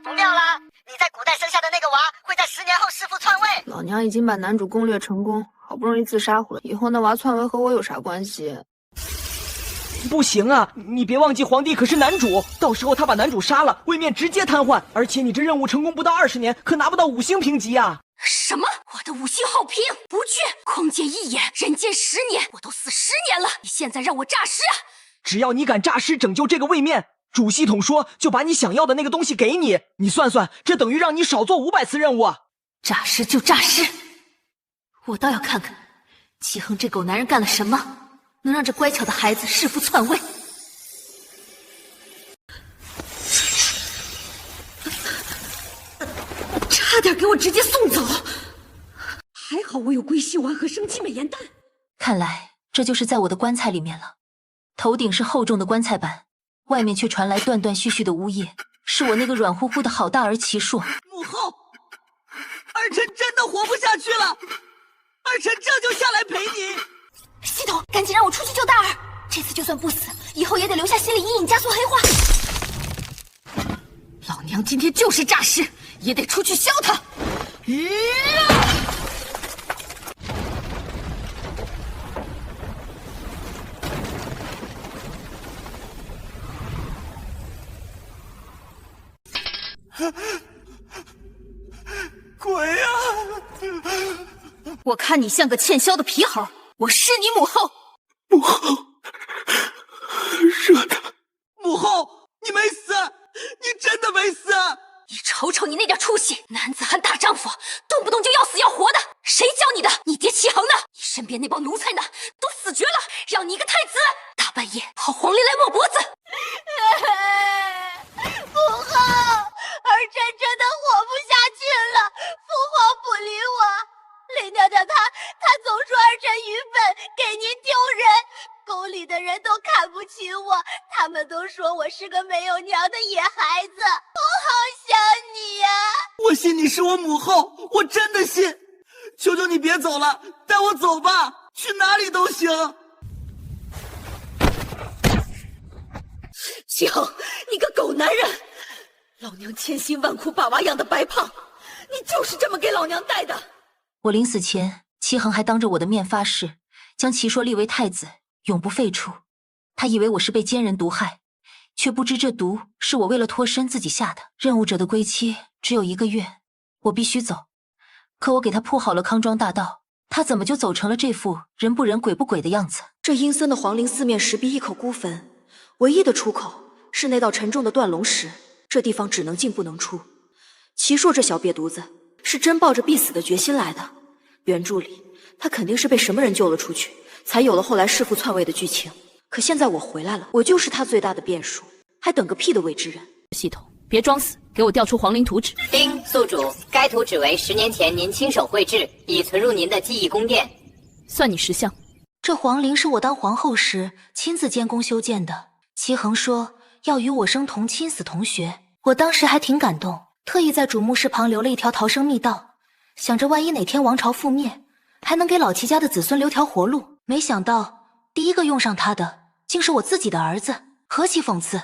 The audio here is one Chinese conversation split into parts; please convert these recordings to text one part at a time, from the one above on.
不妙啦！你在古代生下的那个娃，会在10年后弑父篡位。老娘已经把男主攻略成功，好不容易自杀回来，以后那娃篡位和我有啥关系？不行啊！你别忘记，皇帝可是男主，到时候他把男主杀了，位面直接瘫痪。而且你这任务成功不到20年，可拿不到5星评级啊！什么？我的5星好评？不去！空见一眼，人间10年，我都死10年了，你现在让我诈尸啊！只要你敢诈尸拯救这个位面，主系统说就把你想要的那个东西给你。你算算，这等于让你少做500次任务啊！诈尸就诈尸，我倒要看看齐恒这狗男人干了什么，能让这乖巧的孩子弑父篡位。差点给我直接送走，还好我有归西丸和生气美颜蛋。看来这就是在我的棺材里面了。头顶是厚重的棺材板，外面却传来断断续续的呜咽，是我那个软乎乎的好大儿齐硕。母后，儿臣真的活不下去了，儿臣这就下来陪你。系统，赶紧让我出去救大儿，这次就算不死，以后也得留下心理阴影，加速黑化。老娘今天就是诈尸，也得出去削他。鬼啊！我看你像个欠削的皮猴，我是你母后。母后，惹的。母后，你没死，你真的没死。你瞅瞅你那点出息，男子汉大丈夫，动不动就要死要活的，谁教你的？你爹齐恒呢？你身边那帮奴才呢？都死绝了，让你一个太子，大半夜跑皇陵来抹脖子。母后，儿臣真的活不下去了，父皇不理我。林娘娘她总说儿臣愚笨，给您丢人，宫里的人都看不起我，他们都说我是个没有娘的野孩子。我好想你呀！我信你是我母后，我真的信。求求你别走了，带我走吧，去哪里都行。齐恒，你个狗男人！老娘千辛万苦把娃养的白胖，你就是这么给老娘带的。我临死前，齐恒还当着我的面发誓，将齐硕立为太子，永不废黜。他以为我是被奸人毒害，却不知这毒是我为了脱身自己下的。任务者的归期只有1个月，我必须走。可我给他铺好了康庄大道，他怎么就走成了这副人不人鬼不鬼的样子？这阴森的皇陵四面石壁一口孤坟，唯一的出口是那道沉重的断龙石，这地方只能进不能出。齐硕这小瘪犊子是真抱着必死的决心来的。原著里他肯定是被什么人救了出去，才有了后来弑父篡位的剧情。可现在我回来了，我就是他最大的变数，还等个屁的未知人。系统，别装死，给我调出皇陵图纸。丁宿主，该图纸为10年前您亲手绘制，已存入您的记忆宫殿。算你识相。这皇陵是我当皇后时亲自监工修建的，齐恒说要与我生同亲死同学，我当时还挺感动，特意在主墓室旁留了一条逃生密道，想着万一哪天王朝覆灭，还能给老齐家的子孙留条活路。没想到第一个用上他的竟是我自己的儿子，何其讽刺！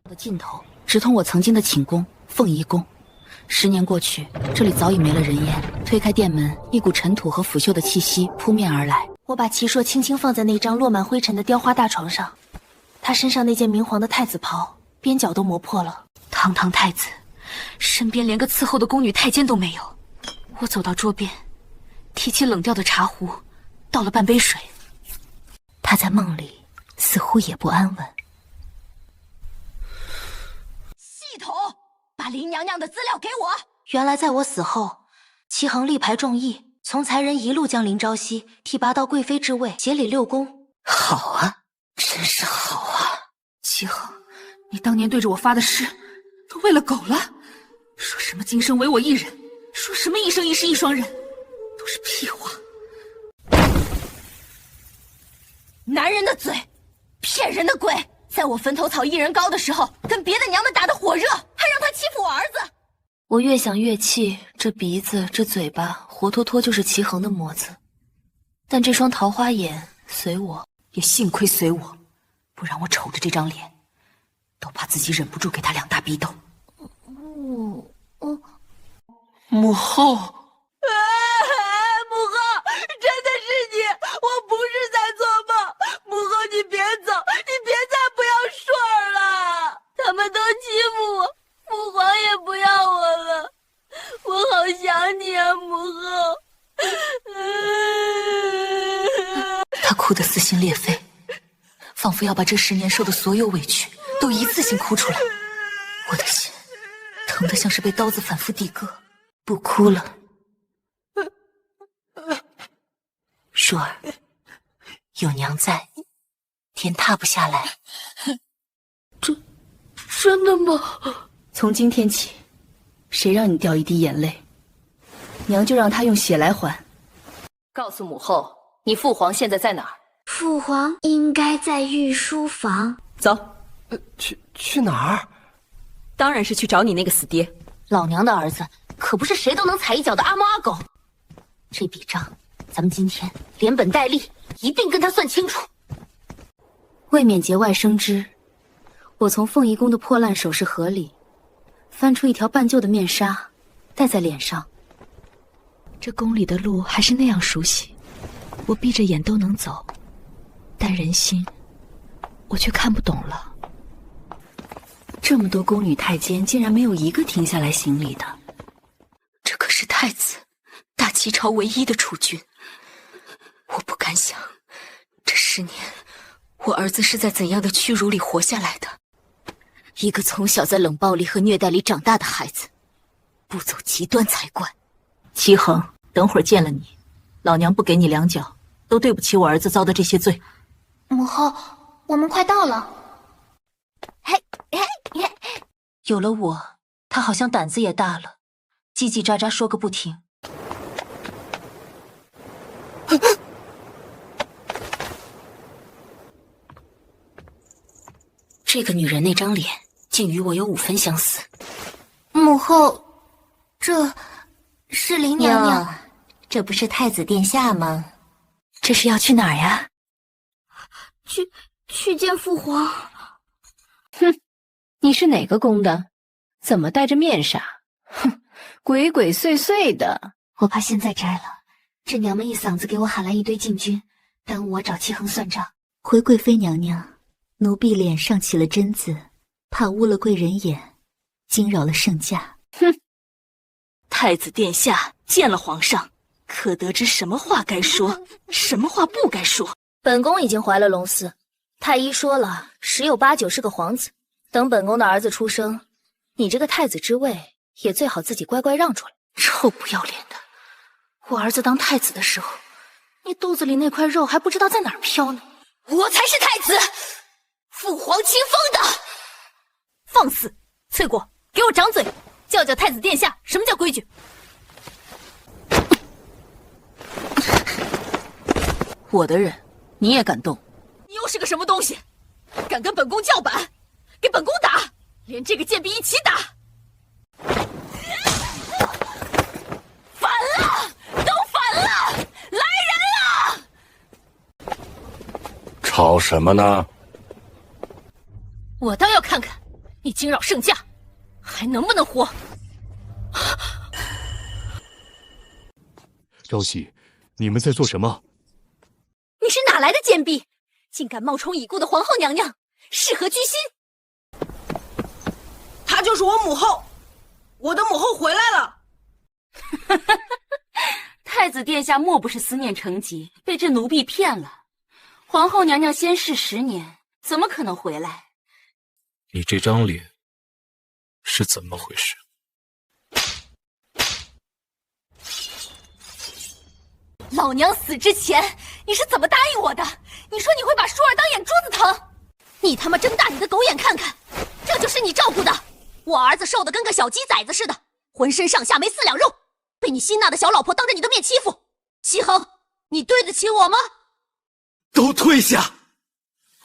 的尽头直通我曾经的寝宫凤仪宫。10年过去，这里早已没了人烟。推开殿门，一股尘土和腐朽的气息扑面而来。我把齐硕轻轻放在那张落满灰尘的雕花大床上，他身上那件明黄的太子袍边角都磨破了。堂堂太子，身边连个伺候的宫女太监都没有。我走到桌边，提起冷掉的茶壶，倒了半杯水。他在梦里似乎也不安稳。系统，把林娘娘的资料给我。原来在我死后，齐恒力排众议，从才人一路将林朝夕提拔到贵妃之位，协理6宫。好啊，真是好啊！齐恒，你当年对着我发的誓，都喂了狗了。说什么今生唯我一人，说什么一生一世一双人，都是屁话。男人的嘴，骗人的鬼！在我坟头草一人高的时候，跟别的娘们打得火热，还让他欺负我儿子。我越想越气，这鼻子这嘴巴活脱脱就是齐恒的模子。但这双桃花眼随我，也幸亏随我，不然我瞅着这张脸都怕自己忍不住给他2大逼斗。母后，母后，真的是你，我不是在做梦。母后，你别走，你别再不要顺儿了。他们都欺负我，父皇也不要我了，我好想你啊，母后。他哭得撕心裂肺，仿佛要把这10年受的所有委屈都一次性哭出来。我的心疼得像是被刀子反复递割。不哭了，硕儿，有娘在，天塌不下来。真的吗？从今天起，谁让你掉一滴眼泪，娘就让他用血来还。告诉母后，你父皇现在在哪儿？父皇应该在御书房。走。去哪儿？当然是去找你那个死爹。老娘的儿子可不是谁都能踩一脚的阿猫阿狗，这笔账咱们今天连本带利一并跟他算清楚。为免节外生枝，我从凤仪宫的破烂首饰盒里翻出一条半旧的面纱，戴在脸上。这宫里的路还是那样熟悉，我闭着眼都能走，但人心我却看不懂了。这么多宫女太监，竟然没有一个停下来行礼的。这可是太子，大齐朝唯一的储君。我不敢想，这10年，我儿子是在怎样的屈辱里活下来的。一个从小在冷暴力和虐待里长大的孩子，不走极端才怪。齐衡，等会儿见了你，老娘不给你2脚，都对不起我儿子遭的这些罪。母后，我们快到了。有了我，他好像胆子也大了，叽叽喳喳说个不停。这个女人那张脸，竟与我有5分相似。母后，这是林娘娘。这不是太子殿下吗？这是要去哪儿呀？去见父皇。哼，你是哪个宫的？怎么戴着面纱？哼，鬼鬼祟祟的。我怕现在摘了，这娘们一嗓子给我喊来一堆禁军，耽误我找齐衡算账。回贵妃娘娘，奴婢脸上起了针子，怕污了贵人眼，惊扰了圣驾。哼，太子殿下见了皇上，可得知什么话该说，什么话不该说。本宫已经怀了龙嗣，太医说了，10有8九是个皇子。等本宫的儿子出生，你这个太子之位也最好自己乖乖让出来。臭不要脸的！我儿子当太子的时候，你肚子里那块肉还不知道在哪儿飘呢。我才是太子，父皇亲封的。放肆！翠果，给我掌嘴，教教太子殿下什么叫规矩。我的人，你也敢动？你又是个什么东西？敢跟本宫叫板？给本宫打！连这个贱婢一起打！反了！都反了！来人了！吵什么呢？我倒要看看你惊扰圣驾还能不能活。昭熙，你们在做什么？你是哪来的贱婢，竟敢冒充已故的皇后娘娘，是何居心？她就是我母后，我的母后回来了。太子殿下莫不是思念成疾，被这奴婢骗了？皇后娘娘仙逝10年，怎么可能回来？你这张脸是怎么回事？老娘死之前，你是怎么答应我的？你说你会把舒儿当眼珠子疼，你他妈睁大你的狗眼看看，这就是你照顾的。我儿子瘦得跟个小鸡崽子似的，浑身上下没4两肉，被你新纳的小老婆当着你的面欺负。齐衡，你对得起我吗？都退下！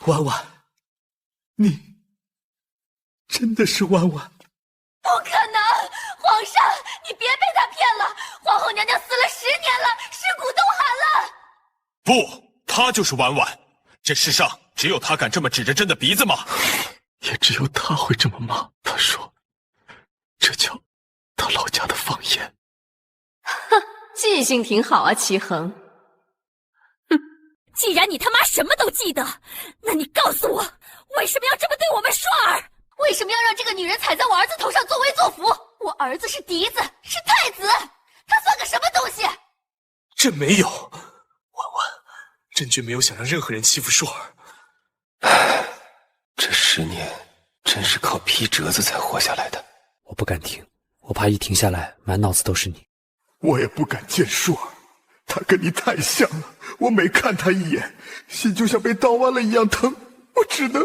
婉婉，你真的是婉婉？不可能！皇上，你别被他骗了！皇后娘娘死了10年了，尸骨都寒了。不，她就是婉婉。这世上只有她敢这么指着朕的鼻子吗？也只有他会这么骂。他说，这叫他老家的方言。哼，记性挺好啊，齐衡。哼，既然你他妈什么都记得，那你告诉我，为什么要这么对我们硕儿？为什么要让这个女人踩在我儿子头上作威作福？我儿子是嫡子，是太子，他算个什么东西？朕没有，婉婉，朕绝没有想让任何人欺负硕儿。这10年真是靠劈折子才活下来的。我不敢停，我怕一停下来，满脑子都是你。我也不敢见硕儿，他跟你太像了，我每看他一眼，心就像被刀剜了一样疼，我只能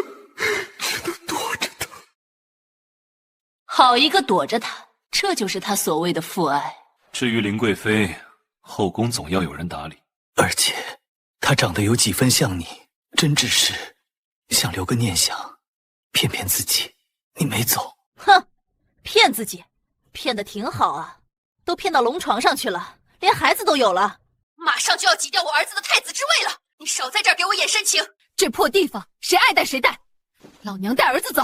躲着他。好一个躲着他，这就是他所谓的父爱。至于林贵妃，后宫总要有人打理。而且，她长得有几分像你，朕只是想留个念想，骗骗自己，你没走。哼，骗自己，骗得挺好啊，都骗到龙床上去了，连孩子都有了，马上就要挤掉我儿子的太子之位了，你少在这儿给我演煽情！这破地方，谁爱带谁带，老娘带儿子走，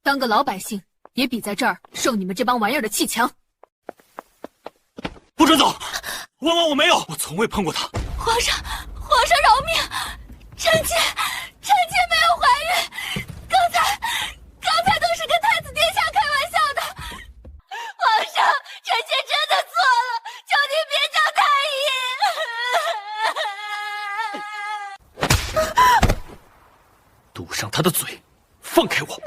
当个老百姓也比在这儿受你们这帮玩意儿的气强。不准走！婉婉，我没有，我从未碰过他。皇上饶命！臣妾没有怀孕，刚才都是跟太子殿下开玩笑的。皇上，臣妾真的错了，求您别叫太医。堵上他的嘴，放开我！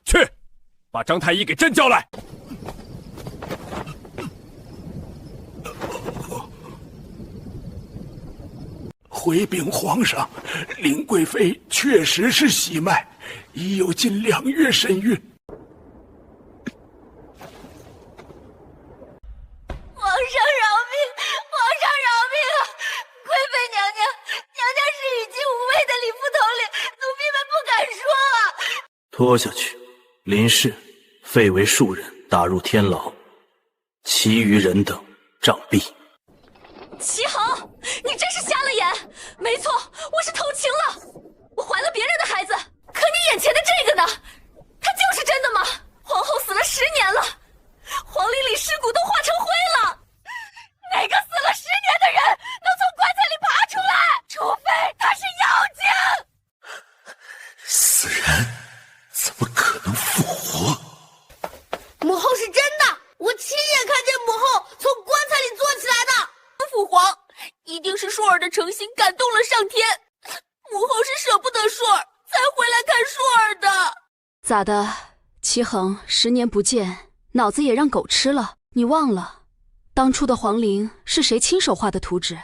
去，把张太医给朕叫来。回禀皇上，林贵妃确实是喜脉，已有近2月身孕。皇上饶命！皇上饶命啊！贵妃娘娘是语气无畏的李副统领，奴婢们不敢说啊。拖下去，林氏废为庶人，打入天牢，其余人等杖毙。齐衡，你真是瞎了眼！没错，我是偷情了，我怀了别人的孩子。可你眼前的这个呢？它就是真的吗？皇后死了10年了，皇陵里尸骨都化成灰了。哪个死了10年的人能从棺材里爬出来？除非他是妖精。死人怎么可能复活？母后是真的，我亲眼看见母后从棺材里坐起来的。父皇，一定是硕儿的诚心感动了上天，母后是舍不得硕儿才回来看硕儿的。咋的，齐衡10年不见，脑子也让狗吃了？你忘了，当初的皇陵是谁亲手画的图纸？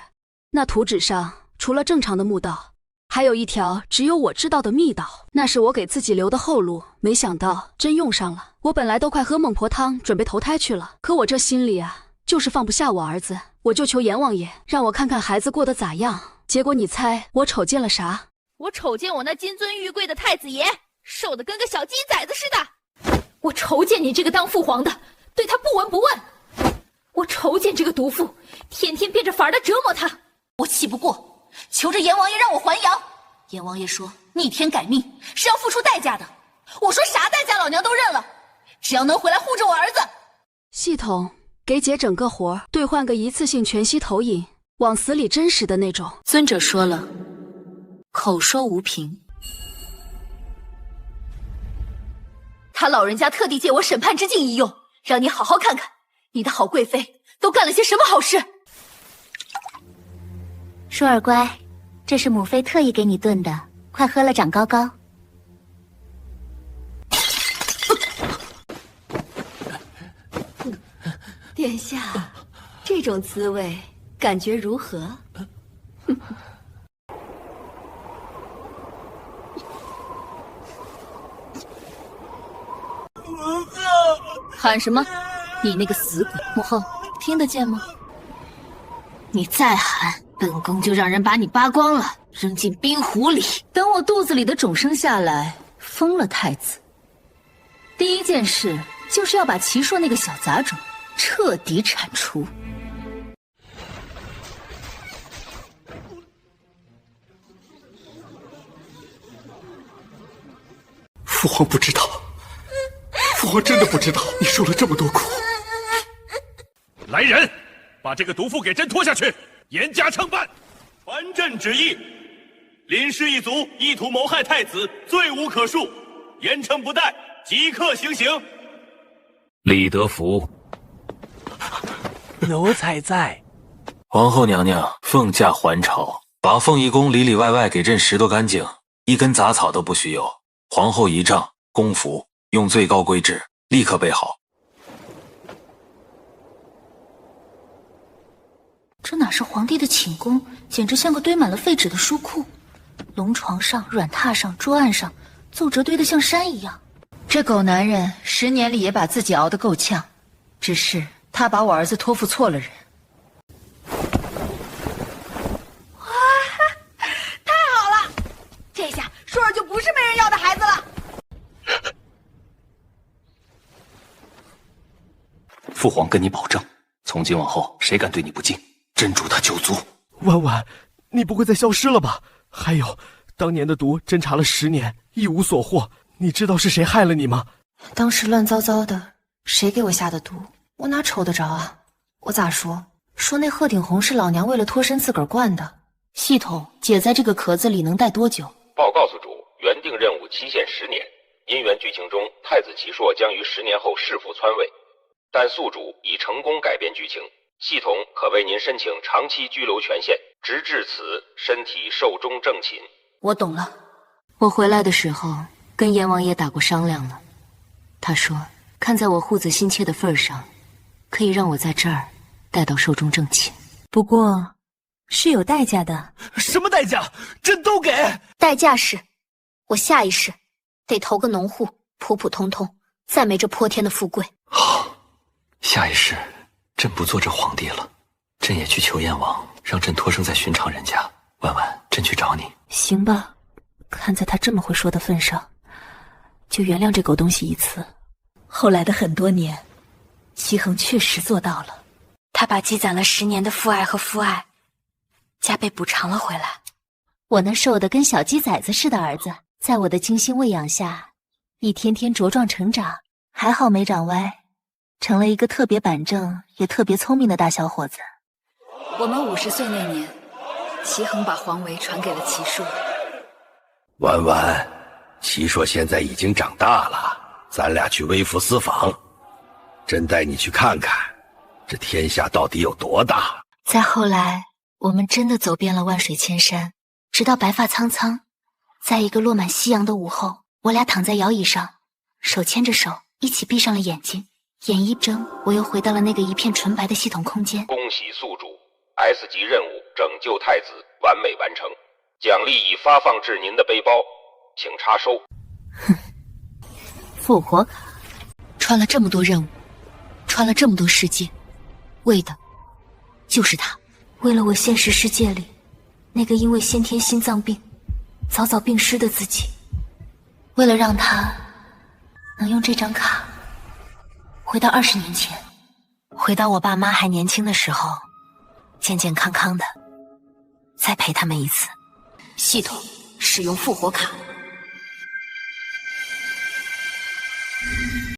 那图纸上除了正常的墓道，还有一条只有我知道的密道，那是我给自己留的后路，没想到真用上了。我本来都快喝孟婆汤准备投胎去了，可我这心里啊，就是放不下我儿子，我就求阎王爷让我看看孩子过得咋样。结果你猜我瞅见了啥？我瞅见我那金尊玉贵的太子爷瘦得跟个小鸡崽子似的。我瞅见你这个当父皇的对他不闻不问。我瞅见这个毒妇天天变着法儿的折磨他。我气不过，求着阎王爷让我还阳。阎王爷说逆天改命是要付出代价的。我说啥代价老娘都认了，只要能回来护着我儿子。系统给姐整个活，兑换个一次性全息投影，往死里真实的那种。尊者说了，口说无凭。他老人家特地借我审判之镜一用，让你好好看看你的好贵妃都干了些什么好事。硕儿乖，这是母妃特意给你炖的，快喝了长高高。殿下，这种滋味感觉如何？喊什么？你那个死鬼！母后听得见吗？你再喊，本宫就让人把你扒光了，扔进冰壶里。等我肚子里的种生下来，封了太子，第一件事就是要把齐硕那个小杂种彻底铲除。父皇不知道，父皇真的不知道你受了这么多苦。来人，把这个毒妇给朕拖下去，严加惩办。传朕旨意，林氏一族意图谋害太子，罪无可恕，严惩不贷，即刻行刑。李德福，奴才在。皇后娘娘奉驾还朝，把凤仪宫里里外外给朕拾掇干净，一根杂草都不许有。皇后仪仗、宫服用最高规制，立刻备好。这哪是皇帝的寝宫，简直像个堆满了废纸的书库。龙床上、软榻上、桌案上，奏折堆得像山一样。这狗男人10年里也把自己熬得够呛，只是他把我儿子托付错了人。哇，太好了！这下舒儿就不是没人要的孩子了。父皇跟你保证，从今往后谁敢对你不敬，朕诛他九族。婉婉，你不会再消失了吧？还有，当年的毒侦查了10年，一无所获。你知道是谁害了你吗？当时乱糟糟的，谁给我下的毒？我哪瞅得着啊？我咋说？说那鹤顶红是老娘为了脱身自个儿灌的。系统解在这个壳子里能待多久？报告宿主，原定任务期限10年。因缘剧情中，太子齐硕将于10年后弑父篡位，但宿主已成功改变剧情，系统可为您申请长期居留权限，直至此身体寿终正寝。我懂了。我回来的时候跟阎王爷打过商量了，他说看在我护子心切的份上，可以让我在这儿待到寿终正寝。不过是有代价的。什么代价？朕都给。代价是，我下一世得投个农户，普普通通，再没这泼天的富贵。好，下一世朕不做这皇帝了，朕也去求燕王，让朕托生在寻常人家。婉婉，朕去找你。行吧，看在他这么会说的份上，就原谅这狗东西一次。后来的很多年，齐衡确实做到了，他把积攒了10年的父爱和父爱加倍补偿了回来。我那瘦得跟小鸡崽子似的儿子，在我的精心喂养下，一天天茁壮成长，还好没长歪，成了一个特别板正也特别聪明的大小伙子。我们50岁那年，齐衡把皇位传给了齐硕。婉婉，齐硕现在已经长大了，咱俩去微服私访，朕带你去看看，这天下到底有多大。再后来，我们真的走遍了万水千山，直到白发苍苍，在一个落满夕阳的午后，我俩躺在摇椅上，手牵着手，一起闭上了眼睛。眼一睁，我又回到了那个一片纯白的系统空间。恭喜宿主 S 级任务拯救太子完美完成，奖励已发放至您的背包，请查收。复活卡，穿了这么多任务，穿了这么多世界，为的就是他。为了我现实世界里那个因为先天心脏病早早病逝的自己，为了让他能用这张卡回到20年前，回到我爸妈还年轻的时候，健健康康的再陪他们一次。系统使用复活卡。